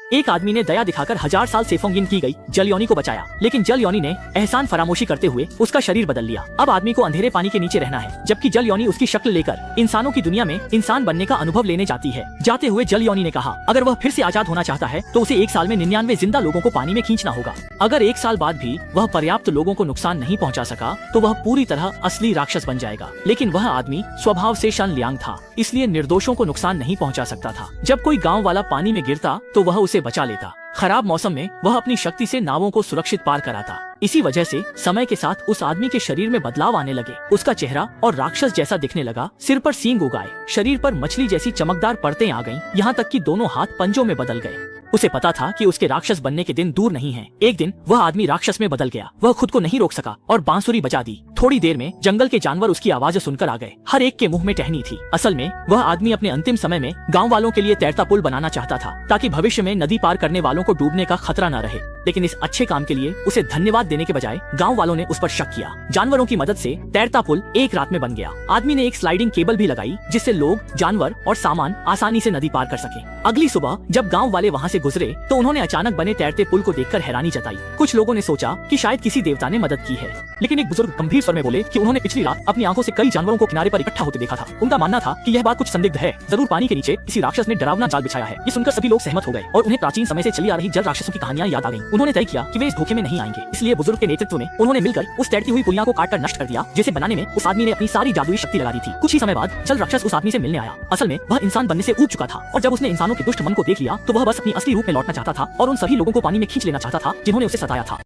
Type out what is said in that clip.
एक आदमी ने दया दिखाकर 1000 साल सेफोंगिन की गई जलयोनी को बचाया, लेकिन जलयोनी ने एहसान फरामोशी करते हुए उसका शरीर बदल लिया। अब आदमी को अंधेरे पानी के नीचे रहना है, जबकि जलयोनी उसकी शक्ल लेकर इंसानों की दुनिया में इंसान बनने का अनुभव लेने जाती है। जाते हुए जलयोनी ने कहा, अगर वह फिर से आजाद होना चाहता है तो उसे 1 साल में 99 जिंदा लोगों को पानी में खींचना होगा। अगर 1 साल बाद भी वह पर्याप्त लोगों को नुकसान नहीं पहुंचा सका तो वह पूरी तरह असली राक्षस बन जाएगा। लेकिन वह आदमी स्वभाव से शनलियांग था, इसलिए निर्दोषों को नुकसान नहीं पहुंचा सकता था। जब कोई गाँव वाला पानी में गिरता तो वह उसे बचा लेता। खराब मौसम में वह अपनी शक्ति से नावों को सुरक्षित पार कराता। इसी वजह से समय के साथ उस आदमी के शरीर में बदलाव आने लगे। उसका चेहरा और राक्षस जैसा दिखने लगा, सिर पर सींग उग आए, शरीर पर मछली जैसी चमकदार परतें आ गईं, यहाँ तक कि दोनों हाथ पंजों में बदल गए। उसे पता था कि उसके राक्षस बनने के दिन दूर नहीं हैं। एक दिन वह आदमी राक्षस में बदल गया। वह खुद को नहीं रोक सका और बांसुरी बजा दी। थोड़ी देर में जंगल के जानवर उसकी आवाज सुनकर आ गए। हर एक के मुंह में टहनी थी। असल में वह आदमी अपने अंतिम समय में गांव वालों के लिए तैरता पुल बनाना चाहता था, ताकि भविष्य में नदी पार करने वालों को डूबने का खतरा न रहे। लेकिन इस अच्छे काम के लिए उसे धन्यवाद देने के बजाय गाँव वालों ने उस पर शक किया। जानवरों की मदद से तैरता पुल एक रात में बन गया। आदमी ने एक स्लाइडिंग केबल भी लगाई, जिससे लोग, जानवर और सामान आसानी से नदी पार कर सके। अगली सुबह जब गाँव वाले वहाँ से गुजरे तो उन्होंने अचानक बने तैरते पुल को देखकर हैरानी जताई। कुछ लोगों ने सोचा कि शायद किसी देवता ने मदद की है, लेकिन एक बुजुर्ग गंभीर स्वर में बोले कि उन्होंने पिछली रात अपनी आंखों से कई जानवरों को किनारे पर इकट्ठा होते देखा था। उनका मानना था कि यह बात कुछ संदिग्ध है, जरूर पानी के नीचे किसी राक्षस ने डरावना जाल बिछाया है। ये सुनकर सभी लोग सहमत हो गए और उन्हें प्राचीन समय से चली आ रही जल राक्षसों की कहानियां याद आ गईं। उन्होंने तय किया कि वे इस धोखे में नहीं आएंगे। इसलिए बुजुर्ग के नेतृत्व में उन्होंने मिलकर उस तैरती हुई पुलिया को काटकर नष्ट कर दिया, जिसे बनाने में उस आदमी ने अपनी सारी जादुई शक्ति लगा दी थी। कुछ ही समय बाद जल राक्षस उस आदमी से मिलने आया। असल में वह इंसान बनने से ऊब चुका था और जब उसने इंसानों के दुष्ट मन को देख लिया तो वह बस अपनी असली रूप में लौटना चाहता था और उन सभी लोगों को पानी में खींच लेना चाहता था जिन्होंने उसे सताया था।